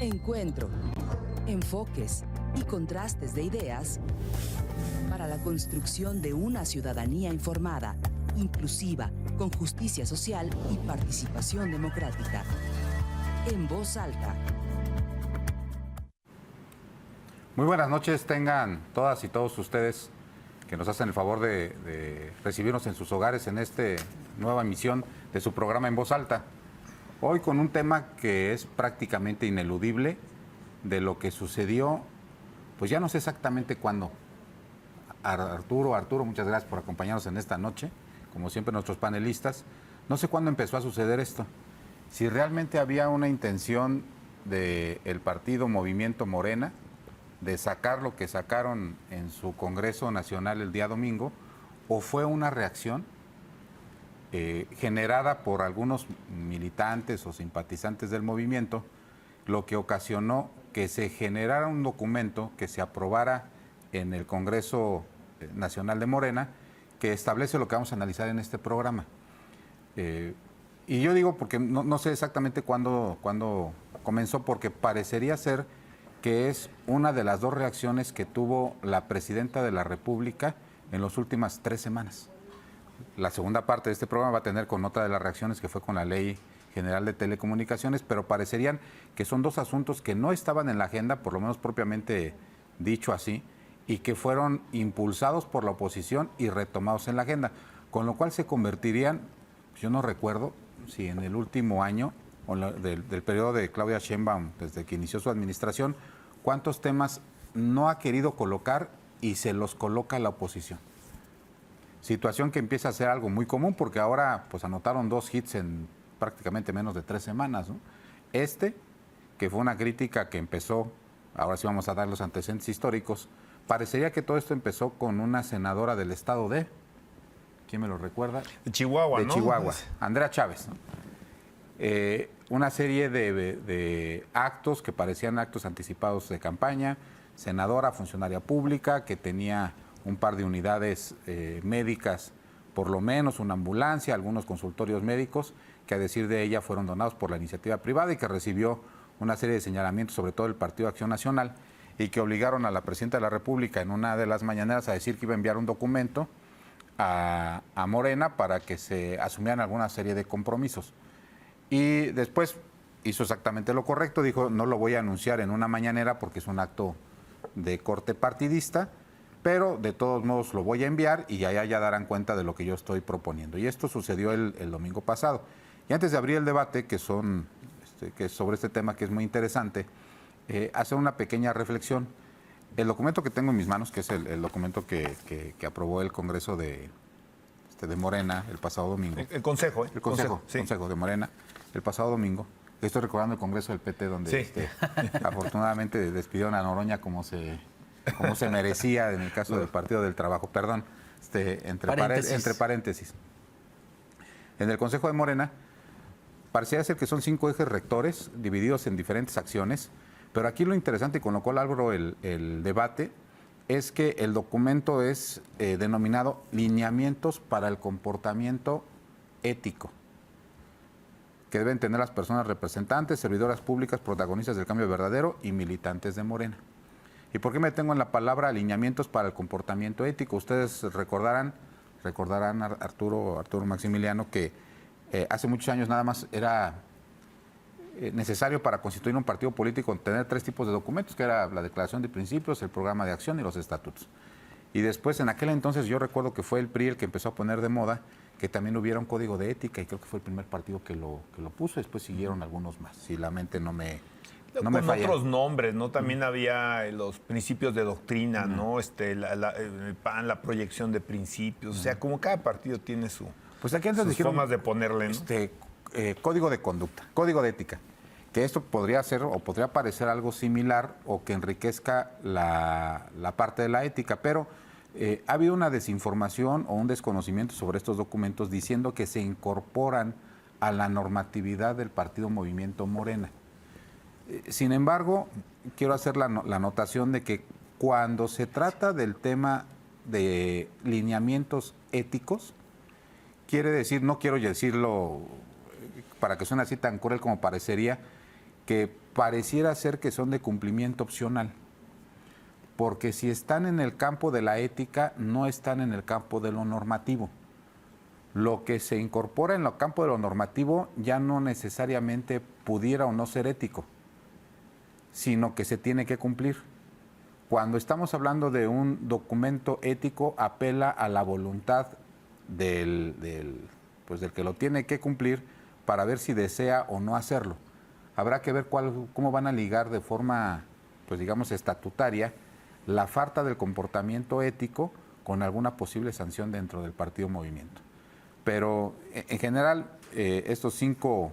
Encuentro, enfoques y contrastes de ideas para la construcción de una ciudadanía informada, inclusiva, con justicia social y participación democrática. En voz alta. Muy buenas noches tengan todas y todos ustedes que nos hacen el favor de recibirnos en sus hogares en esta nueva emisión de su programa En Voz Alta. Hoy con un tema que es prácticamente ineludible de lo que sucedió, pues ya no sé exactamente cuándo. Arturo, muchas gracias por acompañarnos en esta noche, como siempre nuestros panelistas. No sé cuándo empezó a suceder esto. Si realmente había una intención del partido Movimiento Morena de sacar lo que sacaron en su Congreso Nacional el día domingo, o fue una reacción generada por algunos militantes o simpatizantes del movimiento, lo que ocasionó que se generara un documento que se aprobara en el Congreso Nacional de Morena, que establece lo que vamos a analizar en este programa. Y yo digo porque no sé exactamente cuándo comenzó, porque parecería ser que es una de las dos reacciones que tuvo la presidenta de la República en las últimas 3 semanas. La segunda parte de este programa va a tener con otra de las reacciones que fue con la Ley General de Telecomunicaciones, pero parecerían que son dos asuntos que no estaban en la agenda, por lo menos propiamente dicho así, y que fueron impulsados por la oposición y retomados en la agenda, con lo cual se convertirían, yo no recuerdo si en el último año o del periodo de Claudia Sheinbaum, desde que inició su administración, cuántos temas no ha querido colocar y se los coloca la oposición. Situación que empieza a ser algo muy común porque ahora pues anotaron 2 hits en prácticamente menos de 3 semanas, ¿no? Que fue una crítica que empezó, ahora sí vamos a dar los antecedentes históricos, parecería que todo esto empezó con una senadora del estado de, ¿quién me lo recuerda? De Chihuahua, de ¿no? Chihuahua, Andrea Chávez, ¿no? Una serie de actos que parecían actos anticipados de campaña, senadora, funcionaria pública, que tenía un par de unidades médicas, por lo menos una ambulancia, algunos consultorios médicos, que a decir de ella fueron donados por la iniciativa privada y que recibió una serie de señalamientos, sobre todo del Partido Acción Nacional, y que obligaron a la presidenta de la República en una de las mañaneras a decir que iba a enviar un documento a Morena para que se asumieran alguna serie de compromisos. Y después hizo exactamente lo correcto, dijo, no lo voy a anunciar en una mañanera porque es un acto de corte partidista, pero de todos modos lo voy a enviar y allá ya darán cuenta de lo que yo estoy proponiendo. Y esto sucedió el domingo pasado. Y antes de abrir el debate, que es sobre este tema que es muy interesante, hacer una pequeña reflexión. El documento que tengo en mis manos, que es el documento que aprobó el Congreso de Morena el pasado domingo. El Consejo, ¿eh? El Consejo, sí. Consejo de Morena, el pasado domingo. Estoy recordando el Congreso del PT, donde sí. afortunadamente despidieron a Noroña como se merecía en el caso del Partido del Trabajo. Perdón, entre paréntesis. En el Consejo de Morena, parecía ser que son 5 ejes rectores divididos en diferentes acciones, pero aquí lo interesante, y con lo cual abro el debate, es que el documento es denominado Lineamientos para el Comportamiento Ético, que deben tener las personas representantes, servidoras públicas, protagonistas del cambio verdadero y militantes de Morena. ¿Y por qué me detengo en la palabra alineamientos para el comportamiento ético? Ustedes recordarán Arturo Maximiliano, que hace muchos años nada más era necesario para constituir un partido político tener 3 tipos de documentos, que era la declaración de principios, el programa de acción y los estatutos. Y después, en aquel entonces, yo recuerdo que fue el PRI el que empezó a poner de moda que también hubiera un código de ética, y creo que fue el primer partido que lo puso. Después siguieron algunos más, si la mente no me falla. Con otros nombres, ¿no? También había los principios de doctrina, ¿no? El PAN, la proyección de principios. O sea, como cada partido tiene sus formas de ponerle, ¿no? Código de conducta, código de ética. Que esto podría ser o podría parecer algo similar o que enriquezca la parte de la ética, pero ha habido una desinformación o un desconocimiento sobre estos documentos diciendo que se incorporan a la normatividad del Partido Movimiento Morena. Sin embargo, quiero hacer la anotación de que cuando se trata del tema de lineamientos éticos, quiere decir, no quiero decirlo para que suene así tan cruel como parecería, que pareciera ser que son de cumplimiento opcional. Porque si están en el campo de la ética, no están en el campo de lo normativo. Lo que se incorpora en el campo de lo normativo ya no necesariamente pudiera o no ser ético, sino que se tiene que cumplir. Cuando estamos hablando de un documento ético, apela a la voluntad del que lo tiene que cumplir para ver si desea o no hacerlo. Habrá que ver cómo van a ligar de forma, pues digamos, estatutaria la falta del comportamiento ético con alguna posible sanción dentro del partido movimiento. Pero en general, estos 5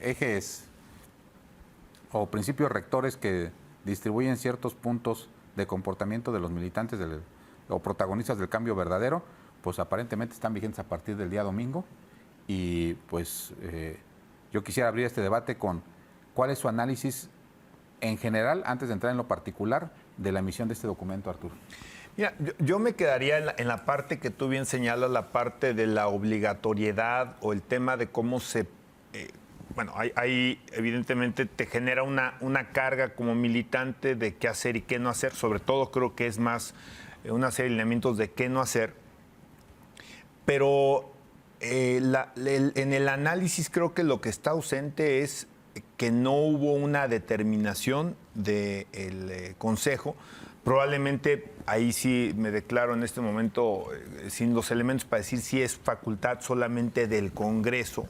ejes o principios rectores que distribuyen ciertos puntos de comportamiento de los militantes o protagonistas del cambio verdadero, pues aparentemente están vigentes a partir del día domingo. Y pues yo quisiera abrir este debate con cuál es su análisis en general, antes de entrar en lo particular, de la emisión de este documento, Arturo. Mira, yo me quedaría en la parte que tú bien señalas, la parte de la obligatoriedad o el tema de cómo se... bueno, hay evidentemente te genera una carga como militante de qué hacer y qué no hacer. Sobre todo creo que es más una serie de lineamientos de qué no hacer. Pero en el análisis creo que lo que está ausente es que no hubo una determinación del Consejo. Probablemente ahí sí me declaro en este momento sin los elementos para decir si es facultad solamente del Congreso.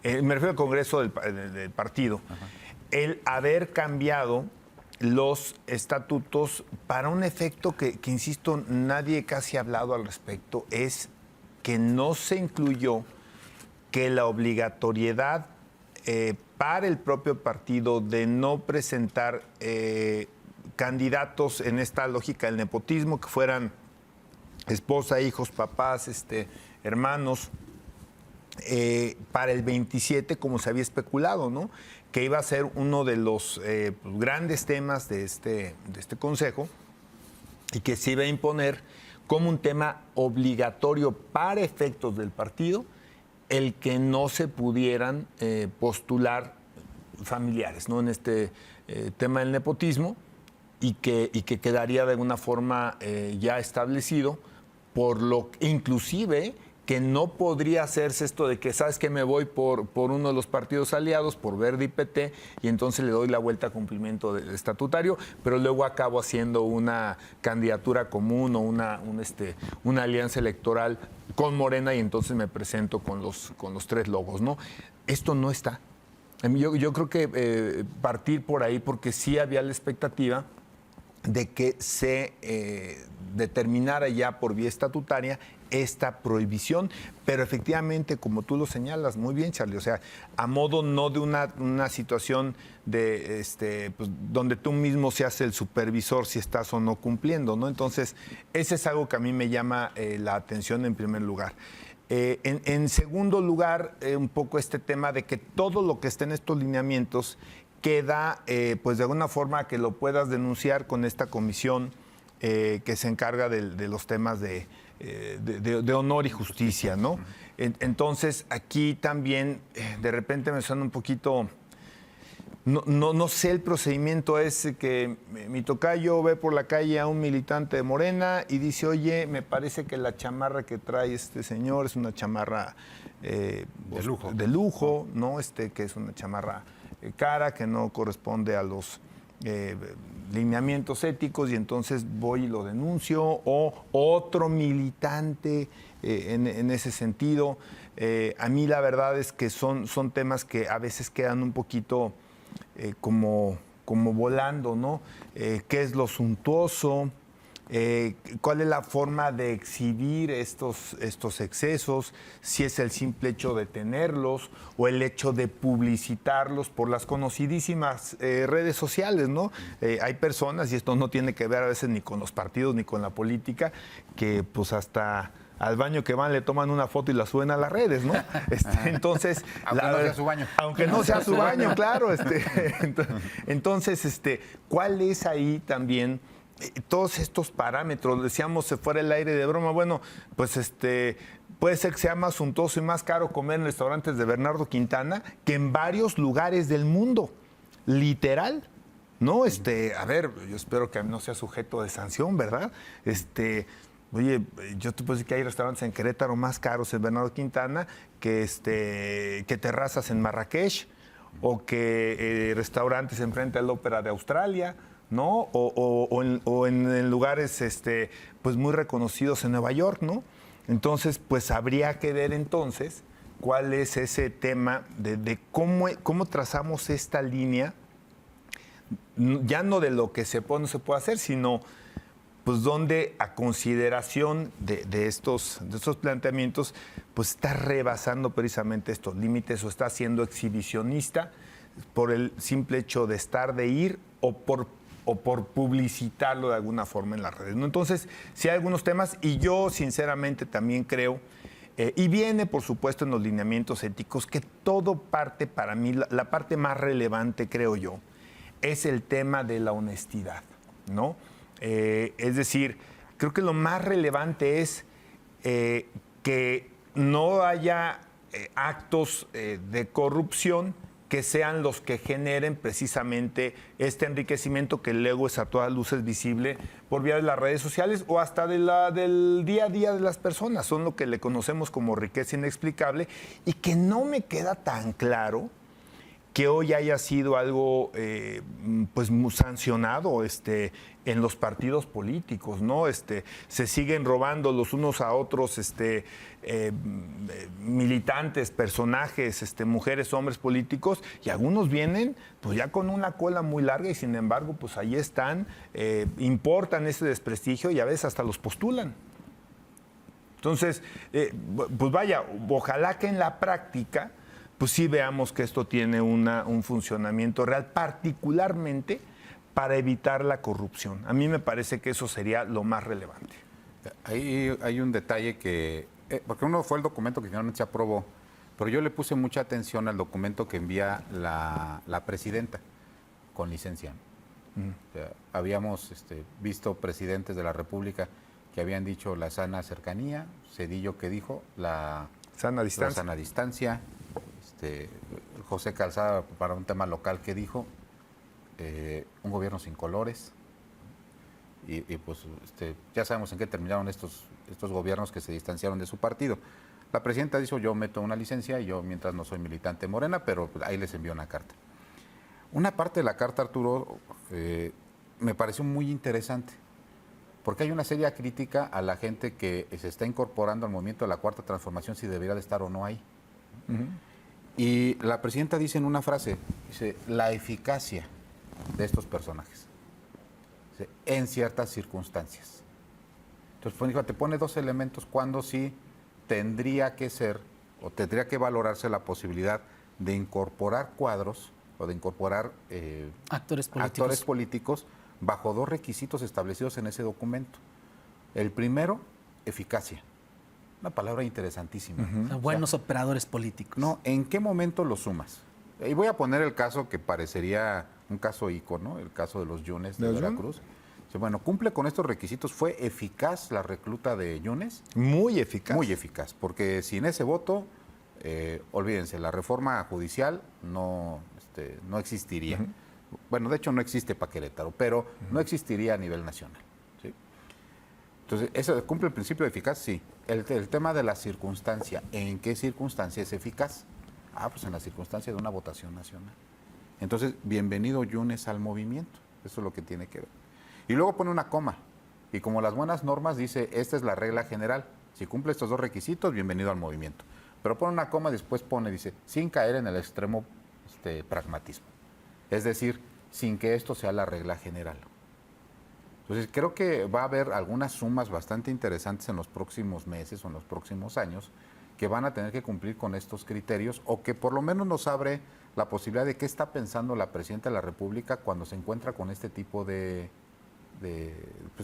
Me refiero al Congreso del partido. Ajá. El haber cambiado los estatutos para un efecto que, insisto, nadie casi ha hablado al respecto, es que no se incluyó que la obligatoriedad para el propio partido de no presentar candidatos en esta lógica del nepotismo, que fueran esposa, hijos, papás, hermanos, para el 27, como se había especulado, ¿no? Que iba a ser uno de los grandes temas de este Consejo y que se iba a imponer como un tema obligatorio para efectos del partido el que no se pudieran postular familiares, ¿no? En este tema del nepotismo y que quedaría de alguna forma ya establecido, por lo que inclusive que no podría hacerse esto de que, ¿sabes qué? Me voy por uno de los partidos aliados, por Verde y PT, y entonces le doy la vuelta a cumplimiento del estatutario, pero luego acabo haciendo una candidatura común o una alianza electoral con Morena y entonces me presento con los 3 logos, ¿no? Esto no está. Yo creo que partir por ahí, porque sí había la expectativa de que se determinara ya por vía estatutaria esta prohibición, pero efectivamente, como tú lo señalas muy bien, Charlie, o sea, a modo no de una situación de pues, donde tú mismo seas el supervisor si estás o no cumpliendo, ¿no? Entonces, ese es algo que a mí me llama la atención en primer lugar. En segundo lugar, un poco este tema de que todo lo que esté en estos lineamientos queda, pues de alguna forma que lo puedas denunciar con esta comisión que se encarga de los temas de honor y justicia, ¿no? Entonces, aquí también, de repente me suena un poquito, no sé, el procedimiento es que mi tocayo ve por la calle a un militante de Morena y dice, oye, me parece que la chamarra que trae este señor es una chamarra de lujo, ¿no? Que es una chamarra cara, que no corresponde a los lineamientos éticos, y entonces voy y lo denuncio, o otro militante en ese sentido. A mí la verdad es que son temas que a veces quedan un poquito como volando, ¿no? ¿Qué es lo suntuoso? ¿Cuál es la forma de exhibir estos excesos? Si es el simple hecho de tenerlos o el hecho de publicitarlos por las conocidísimas redes sociales, ¿no? Hay personas, y esto no tiene que ver a veces ni con los partidos ni con la política, que pues hasta al baño que van le toman una foto y la suben a las redes, ¿no? Entonces, aunque no sea su baño. Aunque no sea su baño, claro. Entonces, ¿cuál es ahí también todos estos parámetros? Decíamos, se fuera el aire de broma, bueno, pues puede ser que sea más suntuoso y más caro comer en restaurantes de Bernardo Quintana que en varios lugares del mundo. Literal. No, a ver, yo espero que no sea sujeto de sanción, ¿verdad? Oye, yo te puedo decir que hay restaurantes en Querétaro más caros en Bernardo Quintana que terrazas en Marrakech o que restaurantes enfrente a la Ópera de Australia, ¿no? O en lugares pues muy reconocidos en Nueva York, ¿no? Entonces, pues habría que ver entonces cuál es ese tema de cómo trazamos esta línea, ya no de lo que se puede o no se puede hacer, sino pues donde a consideración de estos planteamientos, pues está rebasando precisamente estos límites o está siendo exhibicionista por el simple hecho de estar, de ir o por publicitarlo de alguna forma en las redes, ¿no? Entonces, sí hay algunos temas y yo sinceramente también creo, y viene por supuesto en los lineamientos éticos, que todo parte, para mí, la parte más relevante, creo yo, es el tema de la honestidad, ¿no? Es decir, creo que lo más relevante es que no haya actos de corrupción que sean los que generen precisamente este enriquecimiento que luego es a todas luces visible por vía de las redes sociales o hasta del día a día de las personas. Son lo que le conocemos como riqueza inexplicable y que no me queda tan claro que hoy haya sido algo pues sancionado en los partidos políticos, ¿no? Se siguen robando los unos a otros militantes, personajes, mujeres, hombres políticos, y algunos vienen pues ya con una cola muy larga y sin embargo pues ahí están, importan ese desprestigio y a veces hasta los postulan. Entonces, pues vaya, ojalá que en la práctica pues sí veamos que esto tiene un funcionamiento real, particularmente para evitar la corrupción. A mí me parece que eso sería lo más relevante. Ahí hay un detalle que, porque uno fue el documento que finalmente se aprobó, pero yo le puse mucha atención al documento que envía la presidenta con licencia. O sea, habíamos visto presidentes de la República que habían dicho la sana cercanía, Zedillo que dijo la sana distancia. José Calzada para un tema local que dijo un gobierno sin colores y pues ya sabemos en qué terminaron estos gobiernos que se distanciaron de su partido. La presidenta dijo yo meto una licencia y yo mientras no soy militante Morena, pero ahí les envió una carta. Una parte de la carta, Arturo, me pareció muy interesante porque hay una seria crítica a la gente que se está incorporando al movimiento de la Cuarta Transformación, si debería de estar o no ahí. Y la presidenta dice en una frase, dice, la eficacia de estos personajes, dice, en ciertas circunstancias. Entonces, pues, te pone dos elementos cuando sí tendría que ser, o tendría que valorarse la posibilidad de incorporar cuadros, o de incorporar actores políticos bajo dos requisitos establecidos en ese documento. El primero, eficacia. Una palabra interesantísima. Buenos operadores políticos. No, ¿en qué momento lo sumas? Y voy a poner el caso que parecería un caso ícono, el caso de los Yunes de Veracruz. Bueno, cumple con estos requisitos. ¿Fue eficaz la recluta de Yunes? Muy eficaz. Muy eficaz, porque sin ese voto, olvídense, la reforma judicial no existiría. Bueno, de hecho no existe para Querétaro, pero no existiría a nivel nacional. ¿Sí? Entonces, ¿eso cumple el principio de eficaz? Sí. El tema de la circunstancia, ¿en qué circunstancia es eficaz? Pues en la circunstancia de una votación nacional. Entonces, bienvenido Yunes al movimiento. Eso es lo que tiene que ver. Y luego pone una coma. Y como las buenas normas dice, esta es la regla general. Si cumple estos dos requisitos, bienvenido al movimiento. Pero pone una coma y después dice, sin caer en el extremo pragmatismo. Es decir, sin que esto sea la regla general. Entonces, creo que va a haber algunas sumas bastante interesantes en los próximos meses o en los próximos años que van a tener que cumplir con estos criterios o que por lo menos nos abre la posibilidad de qué está pensando la presidenta de la República cuando se encuentra con este tipo de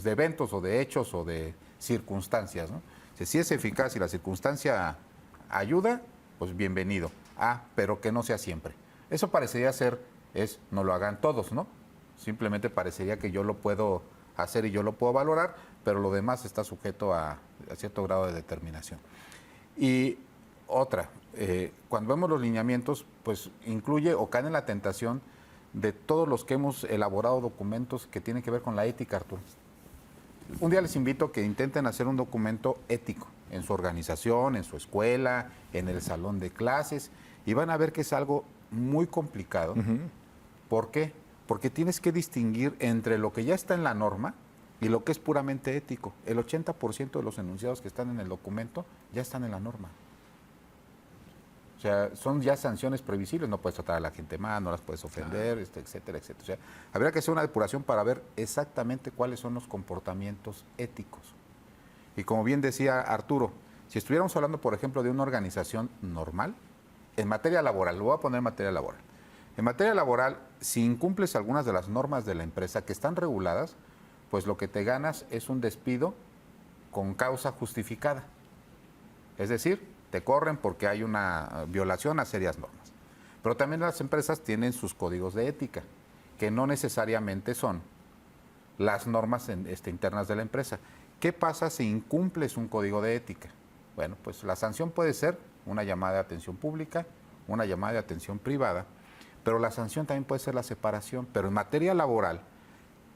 eventos o de hechos o de circunstancias, ¿no? Si es eficaz y la circunstancia ayuda, pues bienvenido. Pero que no sea siempre. Eso parecería ser, no lo hagan todos, ¿no? Simplemente parecería que yo lo puedo hacer y yo lo puedo valorar, pero lo demás está sujeto a cierto grado de determinación. Y otra, cuando vemos los lineamientos, pues incluye o cae en la tentación de todos los que hemos elaborado documentos que tienen que ver con la ética, Arturo. Un día les invito a que intenten hacer un documento ético en su organización, en su escuela, en el salón de clases, y van a ver que es algo muy complicado. ¿Por qué? Porque tienes que distinguir entre lo que ya está en la norma y lo que es puramente ético. El 80% de los enunciados que están en el documento ya están en la norma. O sea, son ya sanciones previsibles, no puedes tratar a la gente mal, no las puedes ofender, etcétera, etcétera. O sea, habría que hacer una depuración para ver exactamente cuáles son los comportamientos éticos. Y como bien decía Arturo, si estuviéramos hablando, por ejemplo, de una organización normal, en materia laboral, lo voy a poner en materia laboral. En materia laboral, si incumples algunas de las normas de la empresa que están reguladas, pues lo que te ganas es un despido con causa justificada. Es decir, te corren porque hay una violación a serias normas. Pero también las empresas tienen sus códigos de ética, que no necesariamente son las normas internas de la empresa. ¿Qué pasa si incumples un código de ética? Bueno, pues la sanción puede ser una llamada de atención pública, una llamada de atención privada, pero la sanción también puede ser la separación. Pero en materia laboral,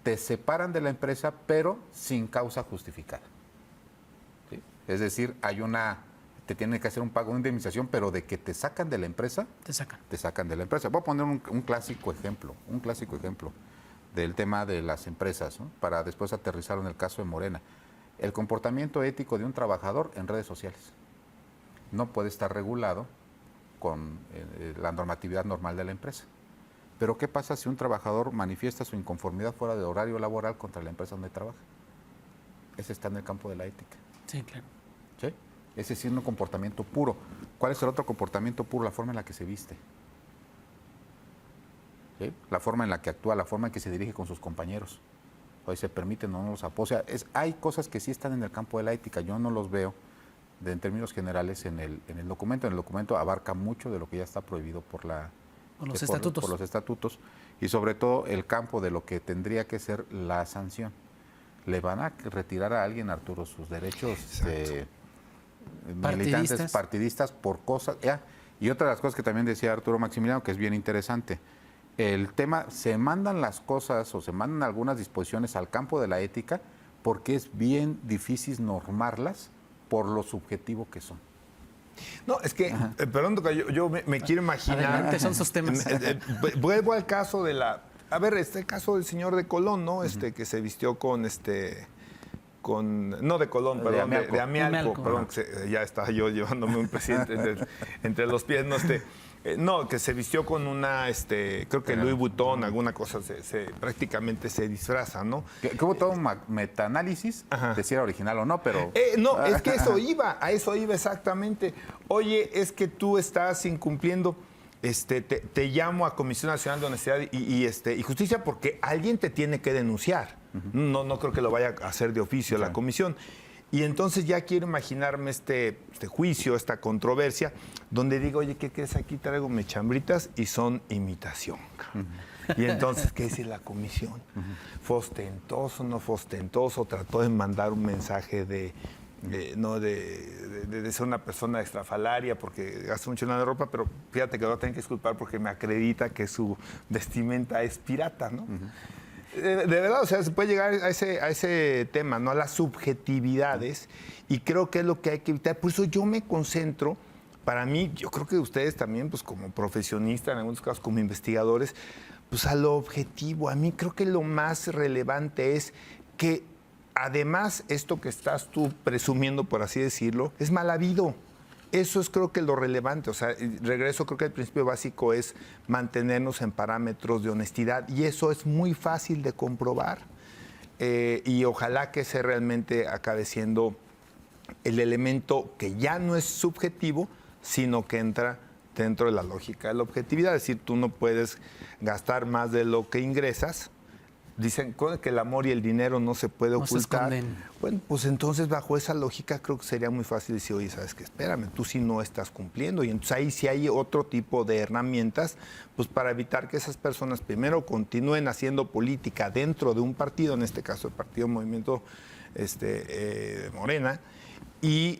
te separan de la empresa, pero sin causa justificada. ¿Sí? Es decir, te tienen que hacer un pago de indemnización, pero de que te sacan de la empresa, te sacan de la empresa. Voy a poner un clásico ejemplo del tema de las empresas, ¿no? Para después aterrizar en el caso de Morena. El comportamiento ético de un trabajador en redes sociales no puede estar regulado con la normatividad normal de la empresa. Pero ¿qué pasa si un trabajador manifiesta su inconformidad fuera de horario laboral contra la empresa donde trabaja? Ese está en el campo de la ética. Sí, claro. ¿Sí? Ese sí es un comportamiento puro. ¿Cuál es el otro comportamiento puro? La forma en la que se viste. ¿Sí? La forma en la que actúa, la forma en que se dirige con sus compañeros. Hoy se permiten o no los apoya. Hay cosas que sí están en el campo de la ética. Yo no los veo en términos generales en el documento. En el documento abarca mucho de lo que ya está prohibido por los estatutos. Y sobre todo el campo de lo que tendría que ser la sanción. Le van a retirar a alguien, Arturo, sus derechos militantes, partidistas por cosas. Y otra de las cosas que también decía Arturo Maximiliano, que es bien interesante, el tema, se mandan las cosas o se mandan algunas disposiciones al campo de la ética porque es bien difícil normarlas por lo subjetivo que son. No, es que, perdón, yo me quiero imaginar. Adelante, son sus temas. Vuelvo al caso de el caso del señor de Colón, ¿no? Que se vistió no de Colón, perdón, de Amialco. Perdón, ya estaba yo llevándome un presidente entre los pies, no, que se vistió con una, creo que Louis Vuitton, alguna cosa, prácticamente se disfraza, ¿no? Que hubo todo un metaanálisis de si era original o no, pero... No, es que a eso iba exactamente. Oye, es que tú estás incumpliendo, te llamo a Comisión Nacional de Honestidad y Justicia porque alguien te tiene que denunciar. No creo que lo vaya a hacer de oficio la comisión. Y entonces ya quiero imaginarme este juicio, esta controversia, donde digo, oye, ¿qué crees? Aquí traigo mechambritas y son imitación. Y entonces, ¿qué dice la comisión? ¿Fue ostentoso, no fue ostentoso? Trató de mandar un mensaje de ser una persona extrafalaria porque gasta mucho en la ropa, pero fíjate que va a tener que disculpar porque me acredita que su vestimenta es pirata, ¿no? De verdad, o sea, se puede llegar a ese tema, ¿no? A las subjetividades, y creo que es lo que hay que evitar. Por eso yo me concentro, para mí, yo creo que ustedes también, pues como profesionistas, en algunos casos como investigadores, pues a lo objetivo. A mí creo que lo más relevante es que, además, esto que estás tú presumiendo, por así decirlo, es mal habido. Eso es creo que lo relevante, o sea, regreso, creo que el principio básico es mantenernos en parámetros de honestidad y eso es muy fácil de comprobar y ojalá que ese realmente acabe siendo el elemento que ya no es subjetivo, sino que entra dentro de la lógica de la objetividad, es decir, tú no puedes gastar más de lo que ingresas. Dicen que el amor y el dinero no se puede ocultar. Bueno, pues entonces bajo esa lógica creo que sería muy fácil decir, oye, ¿sabes qué? Espérame, tú sí no estás cumpliendo. Y entonces ahí sí hay otro tipo de herramientas pues para evitar que esas personas primero continúen haciendo política dentro de un partido, en este caso el Partido Movimiento Morena, Y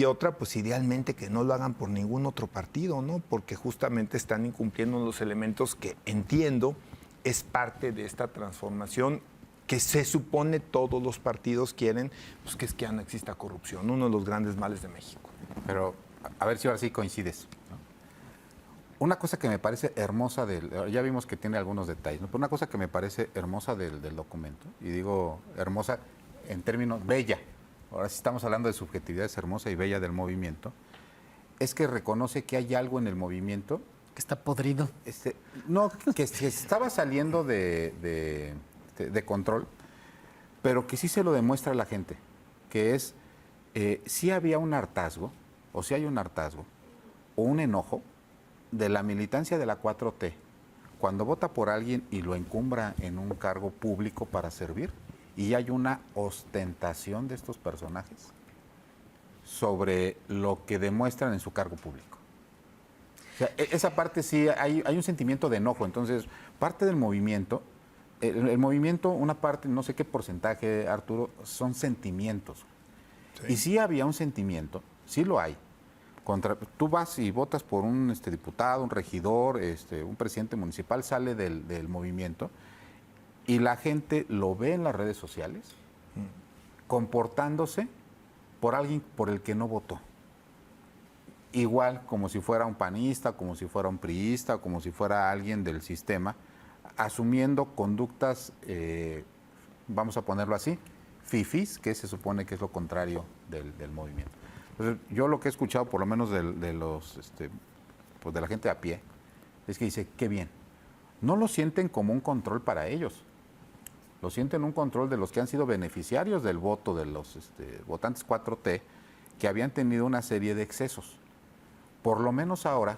otra, pues idealmente que no lo hagan por ningún otro partido, ¿no? Porque justamente están incumpliendo los elementos que entiendo es parte de esta transformación que se supone todos los partidos quieren, pues que es que ya no exista corrupción, uno de los grandes males de México. Pero a ver si ahora sí coincides, ¿no? Una cosa que me parece hermosa ya vimos que tiene algunos detalles, ¿no? Pero una cosa que me parece hermosa del documento, y digo hermosa en términos bella, ahora sí estamos hablando de subjetividades hermosa y bella del movimiento, es que reconoce que hay algo en el movimiento que está podrido. No, que se estaba saliendo de control, pero que sí se lo demuestra a la gente, que es, sí había un hartazgo, o sí hay un hartazgo, o un enojo de la militancia de la 4T, cuando vota por alguien y lo encumbra en un cargo público para servir, y hay una ostentación de estos personajes sobre lo que demuestran en su cargo público. O sea, esa parte sí, hay un sentimiento de enojo. Entonces, parte del movimiento, el movimiento, una parte, no sé qué porcentaje, Arturo, son sentimientos. Sí. Y sí había un sentimiento, sí lo hay. Tú vas y votas por un diputado, un regidor, un presidente municipal, sale del movimiento y la gente lo ve en las redes sociales comportándose por alguien por el que no votó. Igual como si fuera un panista, como si fuera un priista, como si fuera alguien del sistema, asumiendo conductas, vamos a ponerlo así, fifís, que se supone que es lo contrario del movimiento. Entonces, yo lo que he escuchado, por lo menos de la gente a pie, es que dice, qué bien. No lo sienten como un control para ellos. Lo sienten un control de los que han sido beneficiarios del voto de los votantes 4T, que habían tenido una serie de excesos. Por lo menos ahora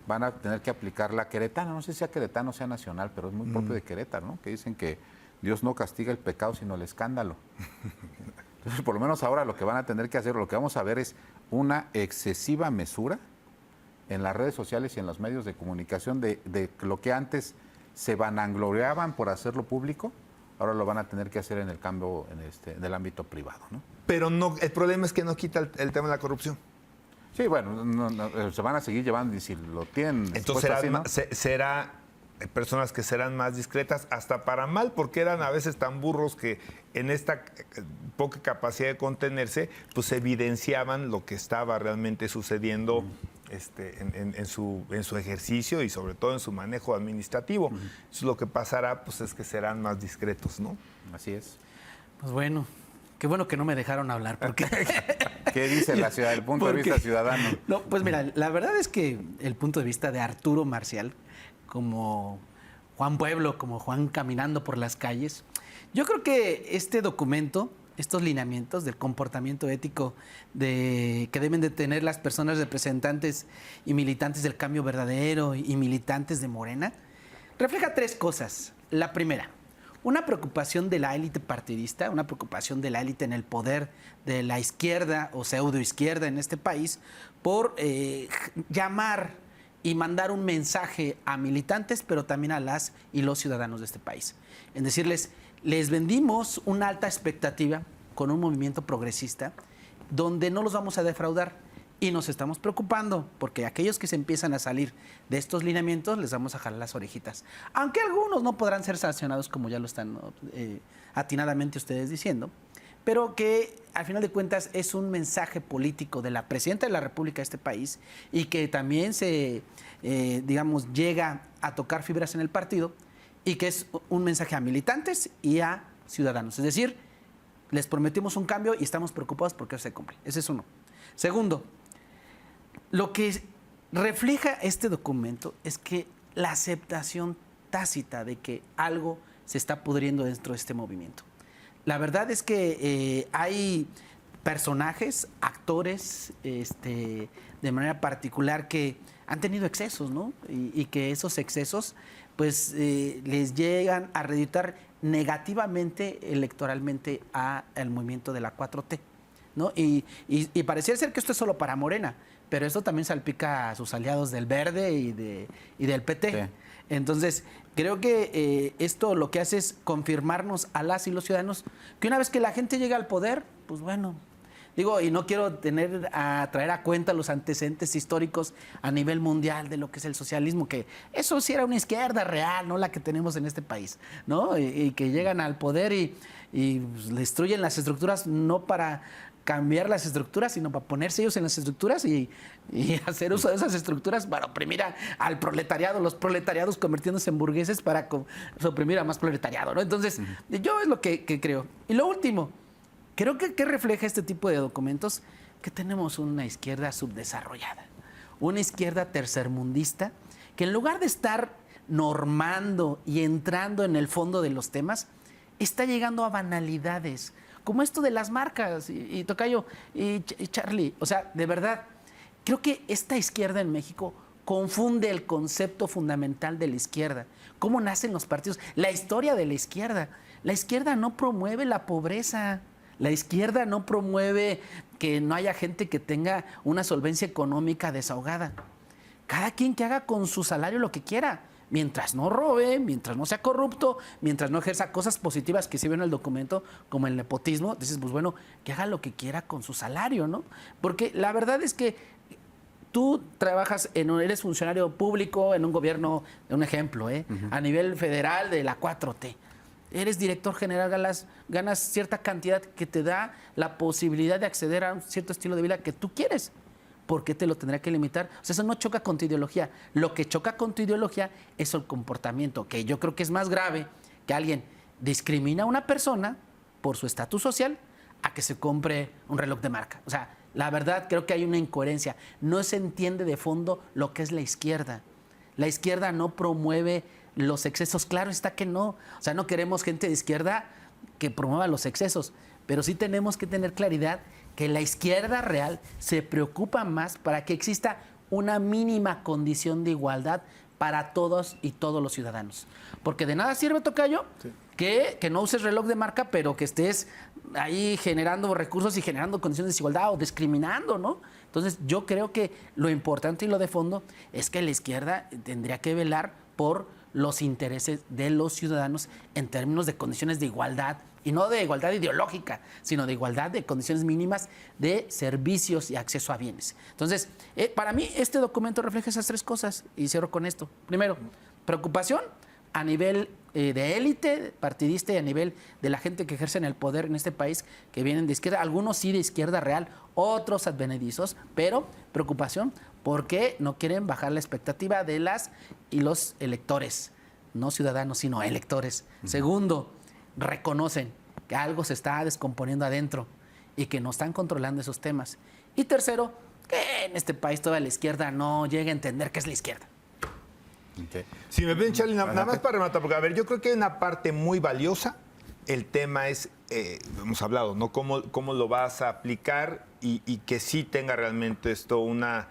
van a tener que aplicar la queretana. No sé si sea queretana o sea nacional, pero es muy propio de Querétaro, ¿no? Que dicen que Dios no castiga el pecado, sino el escándalo. Entonces, por lo menos ahora lo que van a tener que hacer, lo que vamos a ver es una excesiva mesura en las redes sociales y en los medios de comunicación de lo que antes se vanagloriaban por hacerlo público, ahora lo van a tener que hacer en el cambio en el ámbito privado, ¿no? Pero no, el problema es que no quita el tema de la corrupción. Sí, bueno, se van a seguir llevando y si lo tienen... Entonces será personas que serán más discretas, hasta para mal, porque eran a veces tan burros que en esta poca capacidad de contenerse, pues evidenciaban lo que estaba realmente sucediendo en su ejercicio y sobre todo en su manejo administrativo. Eso lo que pasará, pues es que serán más discretos, ¿no? Así es. Pues bueno, qué bueno que no me dejaron hablar, porque... ¿Qué dice la ciudad, el punto de vista ciudadano? No, pues mira, la verdad es que el punto de vista de Arturo Marcial, como Juan Pueblo, como Juan caminando por las calles, yo creo que este documento, estos lineamientos del comportamiento ético que deben de tener las personas representantes y militantes del cambio verdadero y militantes de Morena, refleja tres cosas. La primera, una preocupación de la élite partidista, una preocupación de la élite en el poder de la izquierda o pseudoizquierda en este país por llamar y mandar un mensaje a militantes, pero también a las y los ciudadanos de este país. En decirles, les vendimos una alta expectativa con un movimiento progresista donde no los vamos a defraudar y nos estamos preocupando porque aquellos que se empiezan a salir de estos lineamientos les vamos a jalar las orejitas. Aunque algunos no podrán ser sancionados como ya lo están atinadamente ustedes diciendo, pero que al final de cuentas es un mensaje político de la presidenta de la República de este país y que también llega a tocar fibras en el partido y que es un mensaje a militantes y a ciudadanos. Es decir, les prometimos un cambio y estamos preocupados porque se cumple. Ese es uno. Segundo, lo que refleja este documento es que la aceptación tácita de que algo se está pudriendo dentro de este movimiento. La verdad es que hay personajes, actores, de manera particular que han tenido excesos, ¿no? Y que esos excesos, pues, les llegan a reeditar negativamente electoralmente al movimiento de la 4T, ¿no? Y pareciera ser que esto es solo para Morena, pero esto también salpica a sus aliados del Verde y del PT. Sí. Entonces, creo que esto lo que hace es confirmarnos a las y los ciudadanos que una vez que la gente llega al poder, pues bueno, Digo, y no quiero traer a cuenta los antecedentes históricos a nivel mundial de lo que es el socialismo, que eso sí era una izquierda real, no la que tenemos en este país, ¿no? Y que llegan al poder y destruyen las estructuras no para cambiar las estructuras, sino para ponerse ellos en las estructuras y hacer uso de esas estructuras para oprimir al proletariado, los proletariados convirtiéndose en burgueses para oprimir a más proletariado, ¿no? Entonces, yo es lo que creo. Y lo último, creo que refleja este tipo de documentos, que tenemos una izquierda subdesarrollada, una izquierda tercermundista, que en lugar de estar normando y entrando en el fondo de los temas, está llegando a banalidades, como esto de las marcas, y Tocayo, y Charlie. O sea, de verdad, creo que esta izquierda en México confunde el concepto fundamental de la izquierda, cómo nacen los partidos, la historia de la izquierda. La izquierda no promueve la pobreza, la izquierda no promueve que no haya gente que tenga una solvencia económica desahogada. Cada quien que haga con su salario lo que quiera, mientras no robe, mientras no sea corrupto, mientras no ejerza cosas positivas que se ven en el documento, como el nepotismo. Dices, pues bueno, que haga lo que quiera con su salario, ¿no? Porque la verdad es que tú trabajas, eres funcionario público en un gobierno, un ejemplo, a nivel federal de la 4T. Eres director general, ganas cierta cantidad que te da la posibilidad de acceder a un cierto estilo de vida que tú quieres. ¿Por qué te lo tendrá que limitar? O sea, eso no choca con tu ideología. Lo que choca con tu ideología es el comportamiento, que yo creo que es más grave que alguien discrimina a una persona por su estatus social a que se compre un reloj de marca. O sea, la verdad creo que hay una incoherencia. No se entiende de fondo lo que es la izquierda. La izquierda no promueve los excesos. Claro está que no. O sea, no queremos gente de izquierda que promueva los excesos, pero sí tenemos que tener claridad que la izquierda real se preocupa más para que exista una mínima condición de igualdad para todos y todos los ciudadanos. Porque de nada sirve, Tocayo, que no uses reloj de marca, pero que estés ahí generando recursos y generando condiciones de desigualdad o discriminando, ¿no? Entonces, yo creo que lo importante y lo de fondo es que la izquierda tendría que velar por los intereses de los ciudadanos en términos de condiciones de igualdad, y no de igualdad ideológica, sino de igualdad de condiciones mínimas de servicios y acceso a bienes. Entonces, para mí este documento refleja esas tres cosas, y cierro con esto. Primero, preocupación a nivel de élite partidista y a nivel de la gente que ejerce en el poder en este país, que vienen de izquierda, algunos sí de izquierda real, otros advenedizos, pero preocupación porque no quieren bajar la expectativa de las y los electores, no ciudadanos, sino electores. Segundo, reconocen que algo se está descomponiendo adentro y que no están controlando esos temas. Y tercero, que en este país toda la izquierda no llega a entender qué es la izquierda. Okay. Si me ven, Charlie, nada más para rematar, porque a ver, yo creo que hay una parte muy valiosa. El tema es, hemos hablado, ¿no? ¿Cómo lo vas a aplicar y que sí tenga realmente esto una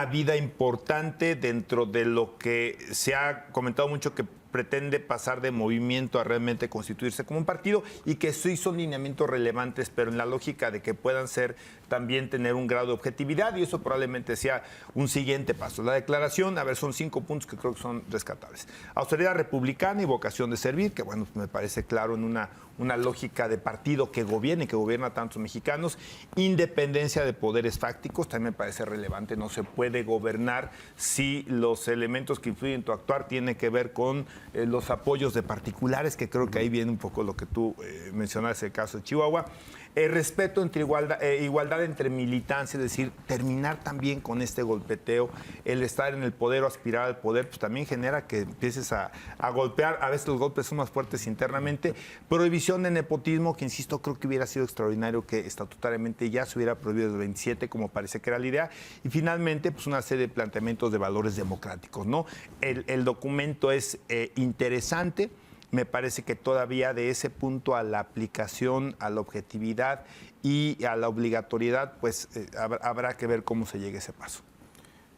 vida importante dentro de lo que se ha comentado mucho, que pretende pasar de movimiento a realmente constituirse como un partido, y que sí son lineamientos relevantes, pero en la lógica de que puedan ser también tener un grado de objetividad, y eso probablemente sea un siguiente paso. La declaración, a ver, son 5 puntos que creo que son rescatables. Austeridad republicana y vocación de servir, que bueno, me parece claro en una lógica de partido que gobierne, que gobierna a tantos mexicanos. Independencia de poderes fácticos, también me parece relevante. No se puede gobernar si los elementos que influyen en tu actuar tienen que ver con los apoyos de particulares, que creo que ahí viene un poco lo que tú mencionaste, el caso de Chihuahua. Respeto entre igualdad entre militancia, es decir, terminar también con este golpeteo. El estar en el poder o aspirar al poder, pues también genera que empieces a golpear. A veces los golpes son más fuertes internamente. Prohibición de nepotismo, que insisto, creo que hubiera sido extraordinario que estatutariamente ya se hubiera prohibido desde el 27, como parece que era la idea. Y finalmente, pues una serie de planteamientos de valores democráticos, ¿no? El documento es interesante. Me parece que todavía de ese punto a la aplicación, a la objetividad y a la obligatoriedad, pues habrá que ver cómo se llegue a ese paso.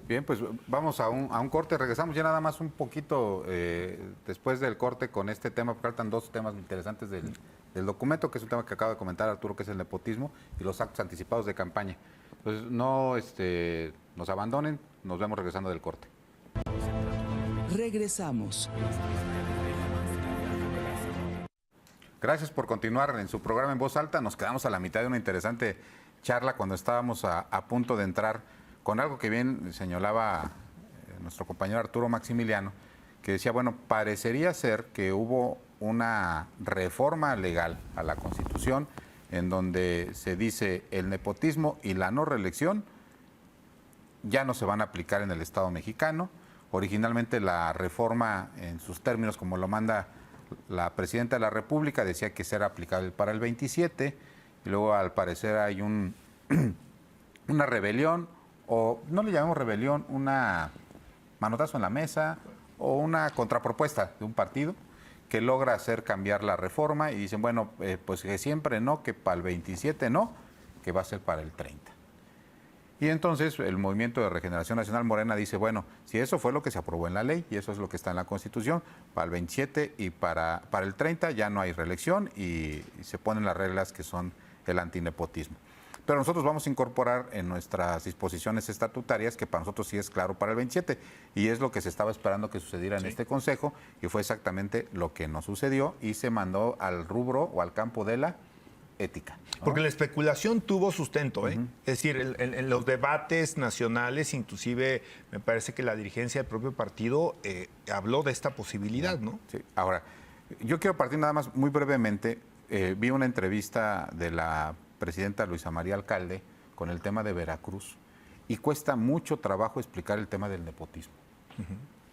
Bien, pues vamos a un corte. Regresamos ya nada más un poquito después del corte con este tema, porque faltan 2 temas interesantes del documento, que es un tema que acaba de comentar Arturo, que es el nepotismo y los actos anticipados de campaña. Entonces, no nos abandonen, nos vemos regresando del corte. Regresamos. Gracias por continuar en su programa En Voz Alta. Nos quedamos a la mitad de una interesante charla cuando estábamos a punto de entrar con algo que bien señalaba nuestro compañero Arturo Maximiliano, que decía, bueno, parecería ser que hubo una reforma legal a la Constitución en donde se dice el nepotismo y la no reelección ya no se van a aplicar en el Estado mexicano. Originalmente la reforma en sus términos, como lo manda la Presidenta de la República, decía que será aplicable para el 27, y luego al parecer hay una rebelión, o no le llamamos rebelión, una manotazo en la mesa o una contrapropuesta de un partido que logra hacer cambiar la reforma y dicen, bueno, pues que siempre no, que para el 27 no, que va a ser para el 30. Y entonces el Movimiento de Regeneración Nacional Morena dice, bueno, si eso fue lo que se aprobó en la ley y eso es lo que está en la Constitución, para el 27 y para el 30 ya no hay reelección y se ponen las reglas que son el antinepotismo. Pero nosotros vamos a incorporar en nuestras disposiciones estatutarias que para nosotros sí es claro para el 27 y es lo que se estaba esperando que sucediera en este Consejo y fue exactamente lo que no sucedió y se mandó al rubro o al campo de la ética, ¿no? Porque la especulación tuvo sustento, ¿eh? Es decir, en los debates nacionales, inclusive me parece que la dirigencia del propio partido habló de esta posibilidad, ¿no? Sí. Ahora, yo quiero partir nada más muy brevemente. Vi una entrevista de la presidenta Luisa María Alcalde con el tema de Veracruz y cuesta mucho trabajo explicar el tema del nepotismo.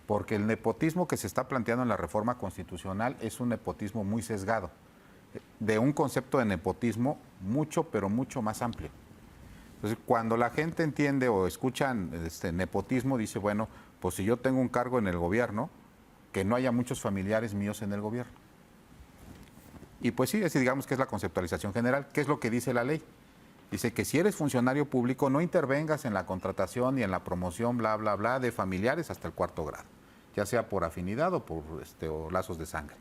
Porque el nepotismo que se está planteando en la reforma constitucional es un nepotismo muy sesgado, de un concepto de nepotismo mucho, pero mucho más amplio. Entonces, cuando la gente entiende o escuchan nepotismo, dice, bueno, pues si yo tengo un cargo en el gobierno, que no haya muchos familiares míos en el gobierno. Y pues sí, digamos que es la conceptualización general. ¿Qué es lo que dice la ley? Dice que si eres funcionario público, no intervengas en la contratación y en la promoción, bla, bla, bla, de familiares hasta el 4º grado, ya sea por afinidad o por o lazos de sangre.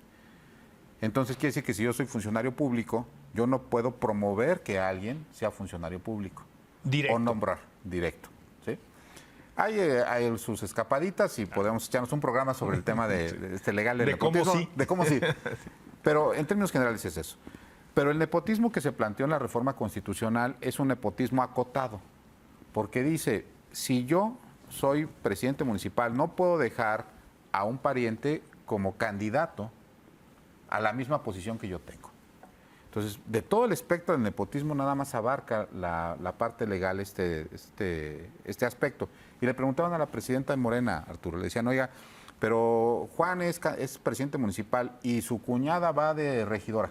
Entonces quiere decir que si yo soy funcionario público, yo no puedo promover que alguien sea funcionario público. Directo. O nombrar, directo. ¿Sí? Hay sus escapaditas y podemos echarnos un programa sobre el tema de legal del nepotismo. Cómo sí. De cómo sí. Pero en términos generales es eso. Pero el nepotismo que se planteó en la reforma constitucional es un nepotismo acotado. Porque dice, si yo soy presidente municipal, no puedo dejar a un pariente como candidato a la misma posición que yo tengo. Entonces, de todo el espectro del nepotismo nada más abarca la parte legal este aspecto. Y le preguntaban a la presidenta de Morena, Arturo, le decían, oiga, pero Juan es presidente municipal y su cuñada va de regidora.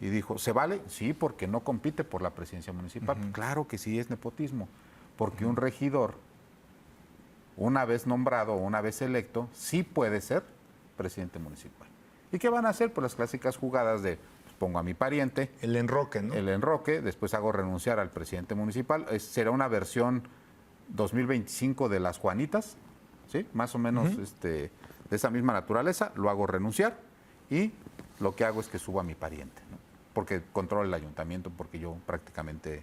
Y dijo, ¿se vale? Sí, porque no compite por la presidencia municipal. Claro que sí es nepotismo, porque un regidor, una vez nombrado o una vez electo, sí puede ser presidente municipal. ¿Y qué van a hacer? Pues las clásicas jugadas de, pues pongo a mi pariente. El enroque, ¿no? El enroque, después hago renunciar al presidente municipal. Será una versión 2025 de las Juanitas, ¿sí? Más o menos de esa misma naturaleza, lo hago renunciar y lo que hago es que subo a mi pariente, ¿no? Porque controlo el ayuntamiento, porque yo prácticamente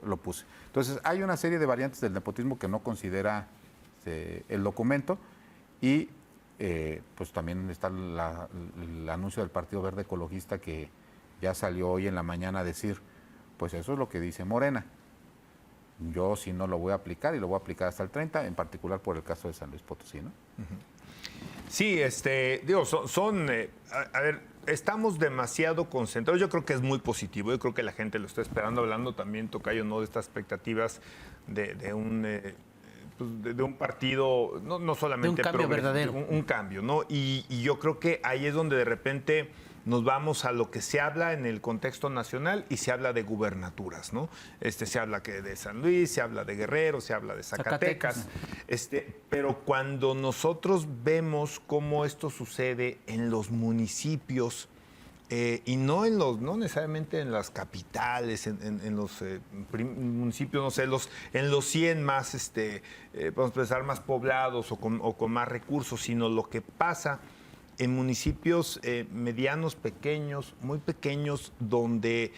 lo puse. Entonces, hay una serie de variantes del nepotismo que no considera el documento y pues también está el anuncio del Partido Verde Ecologista que ya salió hoy en la mañana a decir, pues eso es lo que dice Morena. Yo sí no lo voy a aplicar y lo voy a aplicar hasta el 30, en particular por el caso de San Luis Potosí, ¿no? Sí, digo, a ver, estamos demasiado concentrados. Yo creo que es muy positivo. Yo creo que la gente lo está esperando, hablando también, Tocayo, ¿no? De estas expectativas de un partido, no solamente... De un cambio verdadero. Un cambio, ¿no? Y yo creo que ahí es donde de repente nos vamos a lo que se habla en el contexto nacional y se habla de gubernaturas, ¿no? Se habla que de San Luis, se habla de Guerrero, se habla de Zacatecas. Pero cuando nosotros vemos cómo esto sucede en los municipios, y no necesariamente en las capitales, en los municipios, no sé, en los 100 más, podemos pensar, más poblados o con más recursos, sino lo que pasa en municipios medianos, pequeños, muy pequeños, donde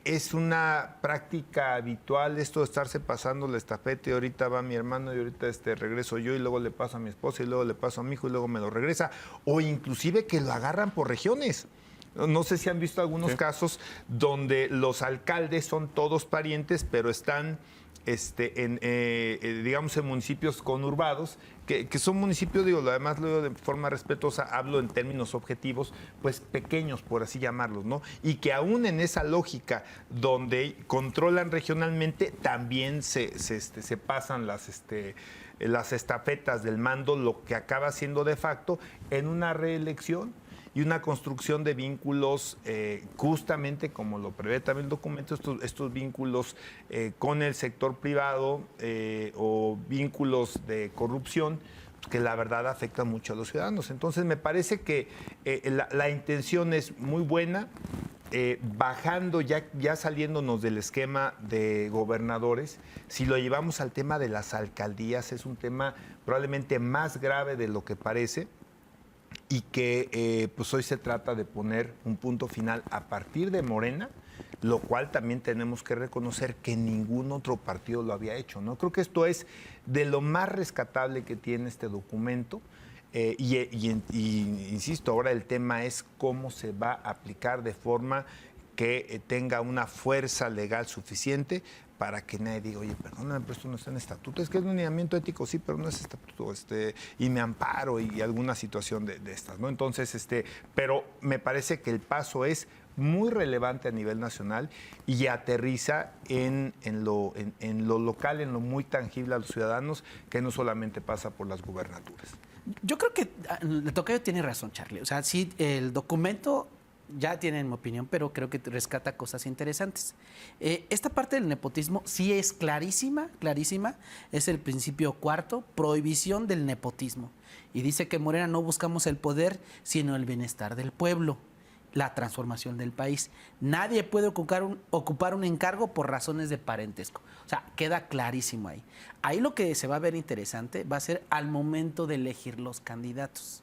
es una práctica habitual esto de estarse pasando la estafeta y ahorita va mi hermano y ahorita regreso yo y luego le paso a mi esposa y luego le paso a mi hijo y luego me lo regresa, o inclusive que lo agarran por regiones. No sé si han visto algunos casos donde los alcaldes son todos parientes, pero están digamos, en municipios conurbados, que son municipios, digo, además lo digo de forma respetuosa, hablo en términos objetivos, pues pequeños, por así llamarlos, ¿no? Y que aún en esa lógica donde controlan regionalmente, también se pasan las estafetas del mando, lo que acaba siendo de facto en una reelección y una construcción de vínculos, justamente como lo prevé también el documento, estos vínculos con el sector privado o vínculos de corrupción que la verdad afectan mucho a los ciudadanos. Entonces me parece que la intención es muy buena, bajando, ya saliéndonos del esquema de gobernadores. Si lo llevamos al tema de las alcaldías, es un tema probablemente más grave de lo que parece, y que pues hoy se trata de poner un punto final a partir de Morena, lo cual también tenemos que reconocer que ningún otro partido lo había hecho, ¿no? Creo que esto es de lo más rescatable que tiene este documento, y insisto, ahora el tema es cómo se va a aplicar de forma que tenga una fuerza legal suficiente para que nadie diga, oye, perdóname, pero esto no está en estatuto. Es que es un lineamiento ético, sí, pero no es estatuto, y me amparo y alguna situación de estas, ¿no? Entonces, pero me parece que el paso es muy relevante a nivel nacional y aterriza en lo local, en lo muy tangible a los ciudadanos, que no solamente pasa por las gubernaturas. Yo creo que el tocayo tiene razón, Charlie. O sea, sí, el documento ya tiene mi opinión, pero creo que rescata cosas interesantes. Esta parte del nepotismo sí es clarísima, clarísima. Es el principio cuarto, prohibición del nepotismo. Y dice que Morena no buscamos el poder, sino el bienestar del pueblo, la transformación del país. Nadie puede ocupar un encargo por razones de parentesco. O sea, queda clarísimo ahí. Ahí lo que se va a ver interesante va a ser al momento de elegir los candidatos.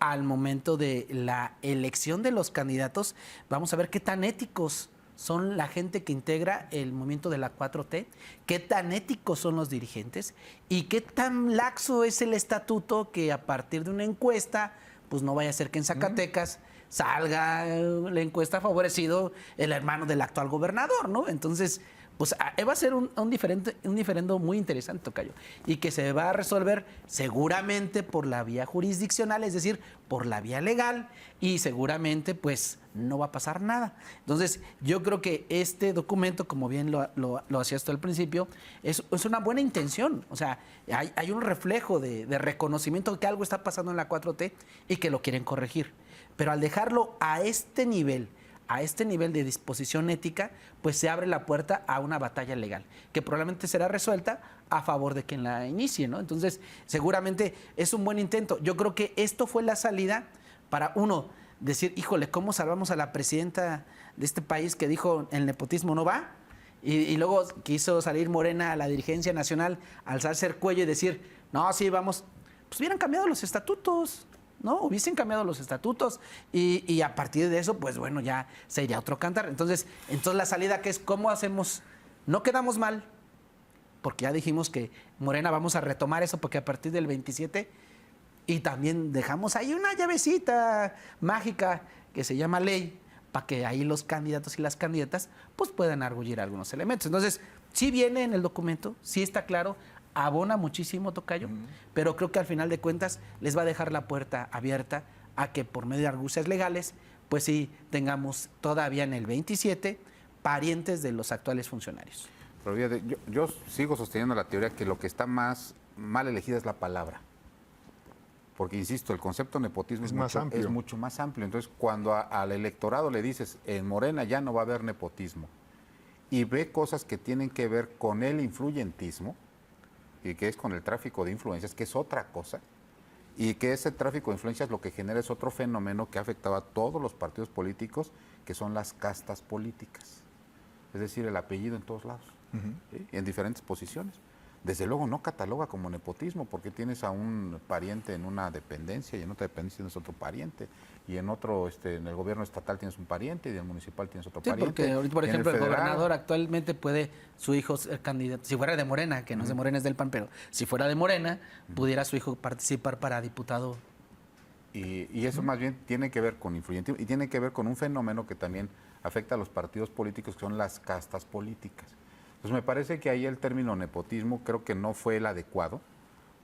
Al momento de la elección de los candidatos, vamos a ver qué tan éticos son la gente que integra el movimiento de la 4T, qué tan éticos son los dirigentes y qué tan laxo es el estatuto, que a partir de una encuesta, pues no vaya a ser que en Zacatecas salga la encuesta favorecido el hermano del actual gobernador, ¿no? Entonces, pues va a ser un diferendo muy interesante, tocayo, y que se va a resolver seguramente por la vía jurisdiccional, es decir, por la vía legal, y seguramente pues no va a pasar nada. Entonces, yo creo que este documento, como bien lo hacías tú al principio, es una buena intención. O sea, hay un reflejo de reconocimiento de que algo está pasando en la 4T y que lo quieren corregir. Pero al dejarlo a este nivel de disposición ética, pues se abre la puerta a una batalla legal, que probablemente será resuelta a favor de quien la inicie, ¿no? Entonces, seguramente es un buen intento. Yo creo que esto fue la salida para, uno, decir, híjole, ¿cómo salvamos a la presidenta de este país que dijo el nepotismo no va? Y luego quiso salir Morena a la dirigencia nacional, alzarse el cuello y decir, no, sí, vamos. Pues hubieran cambiado los estatutos, ¿no? Hubiesen cambiado los estatutos y a partir de eso, pues bueno, ya se iría otro cantar. Entonces la salida, que es, ¿cómo hacemos? No quedamos mal, porque ya dijimos que Morena vamos a retomar eso, porque a partir del 27, y también dejamos ahí una llavecita mágica que se llama ley, para que ahí los candidatos y las candidatas pues puedan arguir algunos elementos. Entonces, sí viene en el documento, sí está claro, abona muchísimo, tocayo, pero creo que al final de cuentas les va a dejar la puerta abierta a que por medio de argucias legales, pues sí tengamos todavía en el 27 parientes de los actuales funcionarios. Pero fíjate, yo sigo sosteniendo la teoría que lo que está más mal elegida es la palabra. Porque, insisto, el concepto nepotismo es mucho más amplio. Entonces, cuando al electorado le dices, en Morena ya no va a haber nepotismo, y ve cosas que tienen que ver con el influyentismo, y que es con el tráfico de influencias, que es otra cosa, y que ese tráfico de influencias lo que genera es otro fenómeno que ha afectado a todos los partidos políticos, que son las castas políticas. Es decir, el apellido en todos lados, ¿sí? En diferentes posiciones. Desde luego no cataloga como nepotismo, porque tienes a un pariente en una dependencia y en otra dependencia tienes otro pariente, y en otro, en el gobierno estatal tienes un pariente y en el municipal tienes otro pariente. Porque ahorita, por ejemplo, el gobernador actualmente puede su hijo ser candidato, si fuera de Morena, que no es de Morena, es del PAN, pero si fuera de Morena, pudiera su hijo participar para diputado Y eso más bien tiene que ver con influyentismo y tiene que ver con un fenómeno que también afecta a los partidos políticos, que son las castas políticas. Entonces me parece que ahí el término nepotismo creo que no fue el adecuado,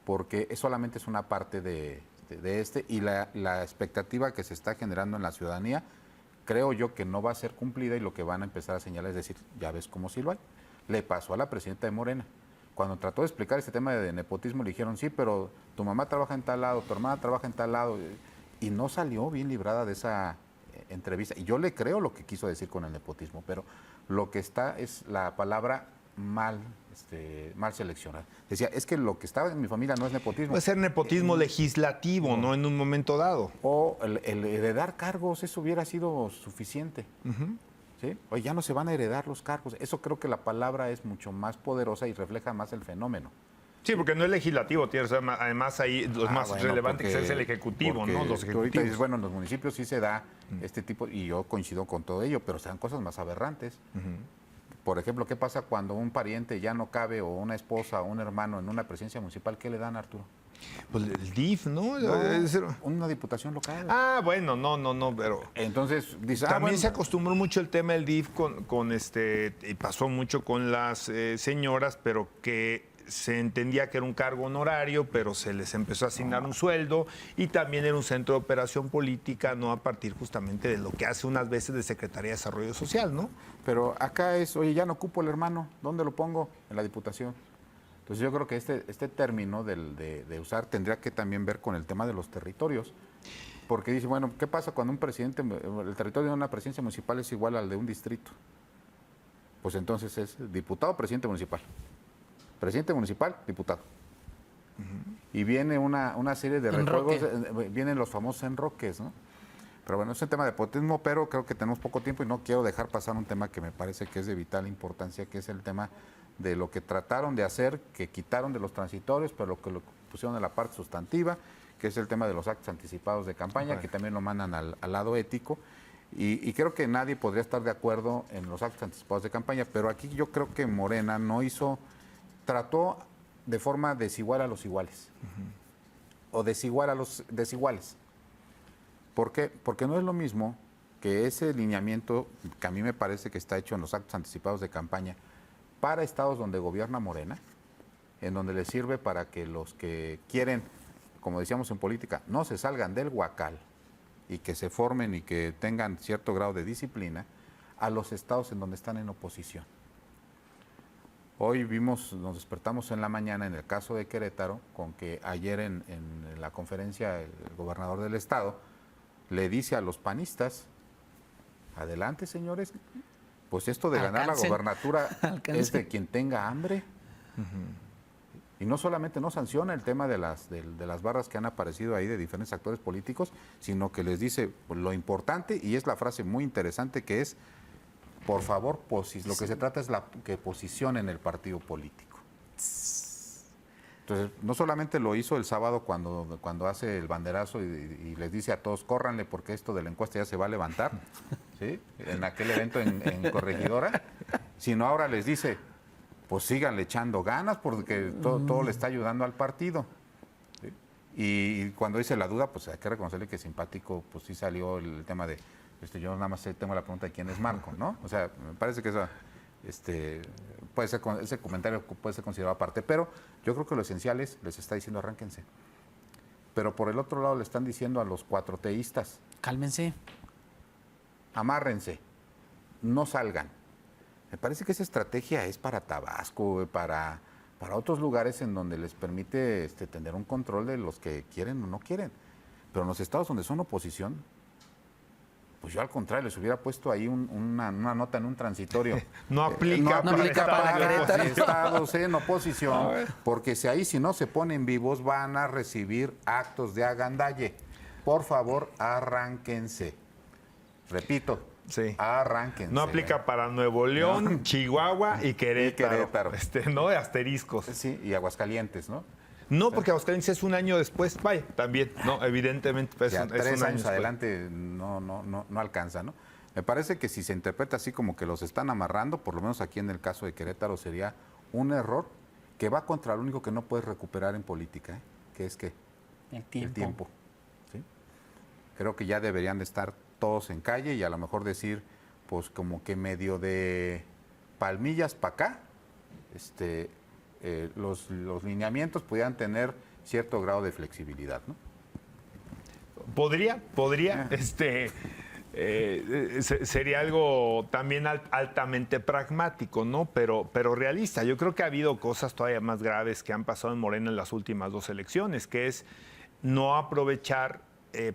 porque solamente es una parte de y la expectativa que se está generando en la ciudadanía, creo yo que no va a ser cumplida, y lo que van a empezar a señalar es decir, ya ves cómo sí lo hay. Le pasó a la presidenta de Morena. Cuando trató de explicar este tema de nepotismo, le dijeron, sí, pero tu mamá trabaja en tal lado, tu hermana trabaja en tal lado, y no salió bien librada de esa entrevista. Y yo le creo lo que quiso decir con el nepotismo, pero lo que está es la palabra mal seleccionada. Decía, es que lo que estaba en mi familia no es nepotismo. Puede ser nepotismo legislativo, ¿no? En un momento dado. O el heredar cargos, eso hubiera sido suficiente. ¿Sí? Oye, ya no se van a heredar los cargos. Eso creo que la palabra es mucho más poderosa y refleja más el fenómeno. Sí, porque no es legislativo, además ahí los más relevantes que es el ejecutivo, ¿no? Los ejecutivos. Ahorita dices, bueno, en los municipios sí se da este tipo, y yo coincido con todo ello, pero sean cosas más aberrantes. Por ejemplo, ¿qué pasa cuando un pariente ya no cabe, o una esposa o un hermano en una presidencia municipal? ¿Qué le dan, Arturo? Pues el DIF, ¿no? Una diputación local. Ah, bueno, no, pero... Entonces, dice, también se acostumbró mucho el tema del DIF y pasó mucho con las señoras, pero que se entendía que era un cargo honorario, pero se les empezó a asignar un sueldo, y también era un centro de operación política, no a partir justamente de lo que hace unas veces de Secretaría de Desarrollo Social, ¿no? Pero acá es, oye, ya no ocupo el hermano, ¿dónde lo pongo? En la diputación. Entonces yo creo que este término de usar tendría que también ver con el tema de los territorios, porque dice, bueno, ¿qué pasa cuando el territorio de una presidencia municipal es igual al de un distrito? Pues entonces es diputado, presidente municipal. Presidente municipal, diputado. Y viene una serie de rejuegos, vienen los famosos enroques, ¿no? Pero bueno, es un tema de nepotismo, pero creo que tenemos poco tiempo y no quiero dejar pasar un tema que me parece que es de vital importancia, que es el tema de lo que trataron de hacer, que quitaron de los transitorios, pero lo pusieron en la parte sustantiva, que es el tema de los actos anticipados de campaña, que también lo mandan al lado ético. Y creo que nadie podría estar de acuerdo en los actos anticipados de campaña, pero aquí yo creo que Morena trató de forma desigual a los iguales, o desigual a los desiguales. ¿Por qué? Porque no es lo mismo que ese lineamiento, que a mí me parece que está hecho en los actos anticipados de campaña, para estados donde gobierna Morena, en donde les sirve para que los que quieren, como decíamos en política, no se salgan del huacal y que se formen y que tengan cierto grado de disciplina, a los estados en donde están en oposición. Hoy nos despertamos en la mañana en el caso de Querétaro, con que ayer en la conferencia el gobernador del estado le dice a los panistas, adelante señores, pues esto de ganar la gobernatura es de quien tenga hambre. Y no solamente no sanciona el tema de las barras que han aparecido ahí de diferentes actores políticos, sino que les dice lo importante, y es la frase muy interesante, que es, por favor, lo que se trata es que posicionen el partido político. Entonces, no solamente lo hizo el sábado cuando hace el banderazo y les dice a todos, córranle porque esto de la encuesta ya se va a levantar, ¿sí? En aquel evento en Corregidora, sino ahora les dice, pues síganle echando ganas porque todo le está ayudando al partido. ¿Sí? Y cuando dice la duda, pues hay que reconocerle que simpático, pues sí salió el tema de, yo nada más tengo la pregunta de quién es Marco, ¿no? O sea, me parece que eso, puede ser, ese comentario puede ser considerado aparte, pero yo creo que lo esencial es, les está diciendo arránquense. Pero por el otro lado le están diciendo a los cuatroteístas, cálmense, amárrense, no salgan. Me parece que esa estrategia es para Tabasco, para otros lugares en donde les permite tener un control de los que quieren o no quieren. Pero en los estados donde son oposición, pues yo al contrario, les hubiera puesto ahí una nota en un transitorio. No aplica para estados en oposición, porque si no se ponen vivos, van a recibir actos de agandalle. Por favor, arránquense. Repito, sí, arránquense. No aplica para Nuevo León, Chihuahua y Querétaro. No de asteriscos. Sí, y Aguascalientes, ¿no? No, porque Aguascalientes es un año después, vaya, también, no, evidentemente. Pues, ya, 3 años adelante no alcanza, ¿no? Me parece que si se interpreta así como que los están amarrando, por lo menos aquí en el caso de Querétaro, sería un error que va contra lo único que no puedes recuperar en política, que es que el tiempo. El tiempo, ¿sí? creo que ya deberían de estar todos en calle y a lo mejor decir, pues como que medio de palmillas para acá, los lineamientos pudieran tener cierto grado de flexibilidad, ¿no? Podría, sería algo también altamente pragmático, ¿no? Pero realista. Yo creo que ha habido cosas todavía más graves que han pasado en Morena en las últimas 2 elecciones, que es no aprovechar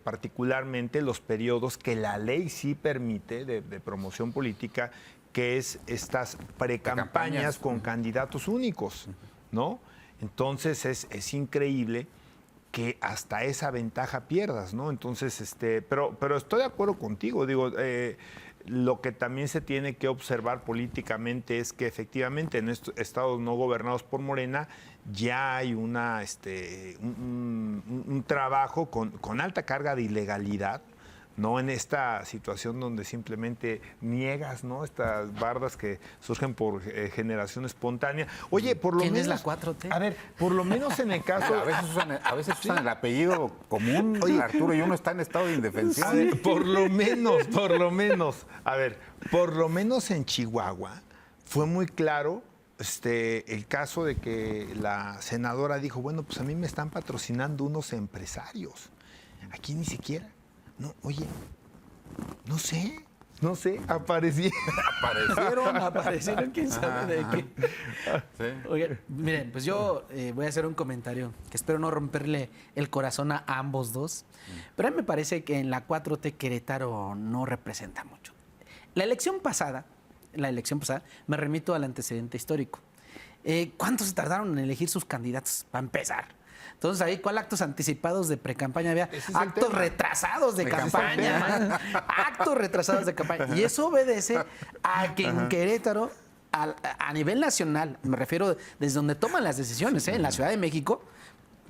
particularmente los periodos que la ley sí permite de promoción política, que es estas precampañas con candidatos únicos, ¿no? Entonces es increíble que hasta esa ventaja pierdas, ¿no? Entonces, pero estoy de acuerdo contigo, digo, lo que también se tiene que observar políticamente es que efectivamente en estos estados no gobernados por Morena ya hay un trabajo con alta carga de ilegalidad, no en esta situación donde simplemente niegas, ¿no? Estas bardas que surgen por generación espontánea. Oye, por lo menos... ¿Quién es la 4T? A ver, por lo menos en el caso... A veces usan el apellido común, oye, Arturo, y uno está en estado de indefensión. A ver, por lo menos. A ver, por lo menos en Chihuahua fue muy claro el caso de que la senadora dijo, bueno, pues a mí me están patrocinando unos empresarios. Aquí ni siquiera. No, oye, no sé, aparecieron, quién sabe de qué. Sí. Oigan, miren, pues yo voy a hacer un comentario que espero no romperle el corazón a ambos dos, pero a mí me parece que en la 4T Querétaro no representa mucho. La elección pasada, me remito al antecedente histórico. ¿Cuántos se tardaron en elegir sus candidatos para empezar? Entonces, ahí, ¿cuál actos anticipados de precampaña había? Actos retrasados de campaña. Actos retrasados de campaña. Y eso obedece a que en Querétaro, a nivel nacional, me refiero desde donde toman las decisiones, en la Ciudad de México,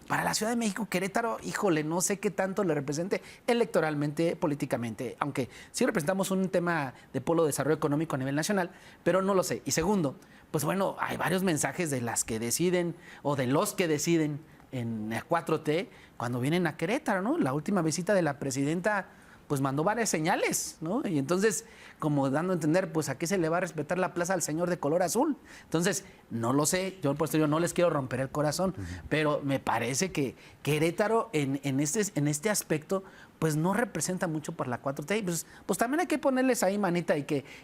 para la Ciudad de México, Querétaro, híjole, no sé qué tanto le represente electoralmente, políticamente, aunque sí representamos un tema de polo de desarrollo económico a nivel nacional, pero no lo sé. Y segundo, pues bueno, hay varios mensajes de las que deciden o de los que deciden en la 4T cuando vienen a Querétaro, ¿no? La última visita de la presidenta pues mandó varias señales, ¿no? Y entonces, como dando a entender, pues a qué se le va a respetar la plaza al señor de color azul. Entonces, no lo sé, yo por eso yo no les quiero romper el corazón, pero me parece que Querétaro en este aspecto, pues no representa mucho por la 4T. Pues también hay que ponerles ahí manita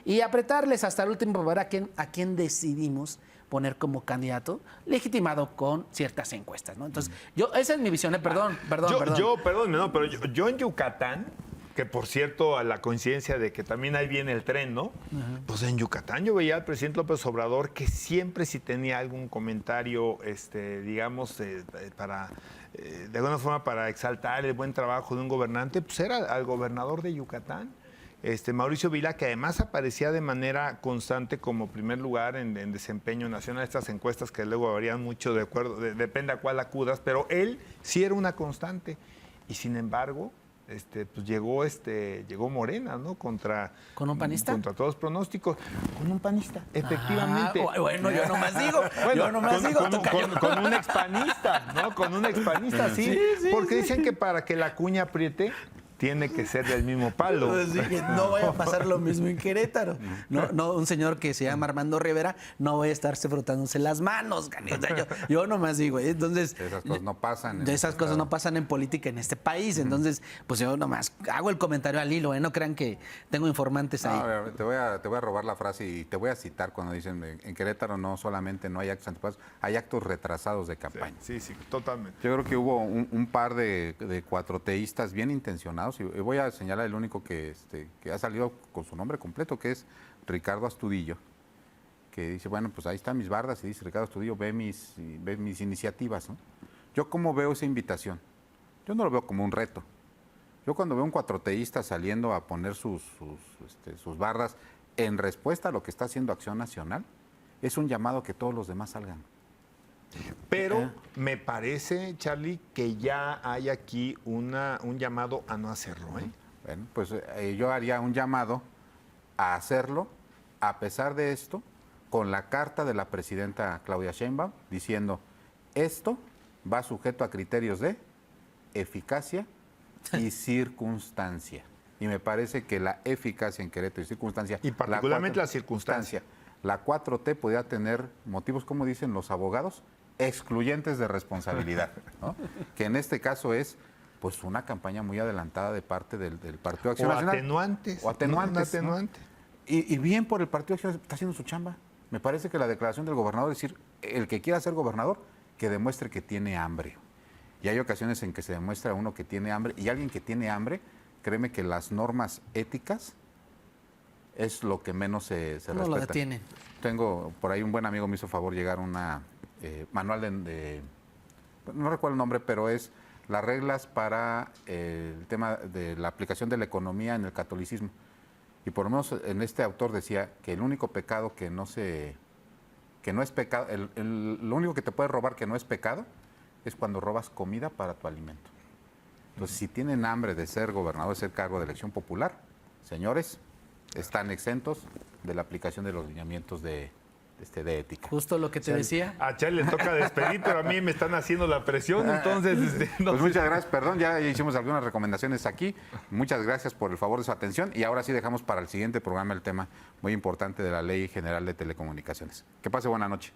y apretarles hasta el último para ver a quién decidimos poner como candidato legitimado con ciertas encuestas, ¿no? Entonces, esa es mi visión, perdón. Pero yo en Yucatán, que por cierto, a la coincidencia de que también ahí viene el tren, ¿no? Pues en Yucatán yo veía al presidente López Obrador que siempre si tenía algún comentario, digamos, de alguna forma para exaltar el buen trabajo de un gobernante, pues era al gobernador de Yucatán. Mauricio Vila, que además aparecía de manera constante como primer lugar en desempeño nacional, estas encuestas que luego varían mucho de acuerdo, depende a cuál acudas, pero él sí era una constante. Y sin embargo, pues llegó Morena, ¿no? ¿Con un panista? Contra todos los pronósticos. Con un panista, efectivamente. Bueno, yo nomás digo. Con un expanista, ¿no? Con un expanista, sí. Porque dicen que para que la cuña apriete, tiene que ser del mismo palo. No vaya a pasar lo mismo en Querétaro. No, un señor que se llama Armando Rivera no vaya a estarse frotándose las manos. O sea, yo nomás digo, entonces... Esas cosas no pasan. Esas cosas no pasan en política en este país. Entonces, pues yo nomás hago el comentario al hilo, no crean que tengo informantes ahí. No, te voy a robar la frase y te voy a citar cuando dicen en Querétaro no solamente no hay actos anticipados, hay actos retrasados de campaña. Sí, totalmente. Yo creo que hubo un par de cuatroteístas bien intencionados. Y voy a señalar el único que ha salido con su nombre completo, que es Ricardo Astudillo, que dice, bueno, pues ahí están mis bardas, y dice, Ricardo Astudillo, ve mis iniciativas, ¿no? Yo cómo veo esa invitación, yo no lo veo como un reto. Yo cuando veo un cuatroteísta saliendo a poner sus bardas en respuesta a lo que está haciendo Acción Nacional, es un llamado a que todos los demás salgan. Pero me parece, Charlie, que ya hay aquí un llamado a no hacerlo, ¿eh? Bueno, pues yo haría un llamado a hacerlo, a pesar de esto, con la carta de la presidenta Claudia Sheinbaum, diciendo, esto va sujeto a criterios de eficacia y circunstancia. Y me parece que la eficacia en Querétaro y circunstancia... Y particularmente la circunstancia. La 4T podría tener motivos, como dicen los abogados, excluyentes de responsabilidad, ¿no? Que en este caso es pues una campaña muy adelantada de parte del Partido Acción Nacional. Atenuantes. O atenuantes. Atenuante. ¿No? Y bien por el Partido Acción Nacional, está haciendo su chamba. Me parece que la declaración del gobernador es decir, el que quiera ser gobernador, que demuestre que tiene hambre. Y hay ocasiones en que se demuestra uno que tiene hambre, y alguien que tiene hambre, créeme que las normas éticas es lo que menos se respeta. No lo detienen. Tengo, por ahí un buen amigo me hizo favor llegar una manual no recuerdo el nombre, pero es las reglas para el tema de la aplicación de la economía en el catolicismo. Y por lo menos en este autor decía que el único pecado que no es pecado, lo único que te puede robar que no es pecado, es cuando robas comida para tu alimento. Entonces, si tienen hambre de ser gobernador, de ser cargo de elección popular, señores, están exentos de la aplicación de los lineamientos de ética. Justo lo que te decía. A Charlie le toca despedir, pero a mí me están haciendo la presión, entonces... no pues muchas gracias, perdón, ya hicimos algunas recomendaciones aquí. Muchas gracias por el favor de su atención y ahora sí dejamos para el siguiente programa el tema muy importante de la Ley General de Telecomunicaciones. Que pase buena noche.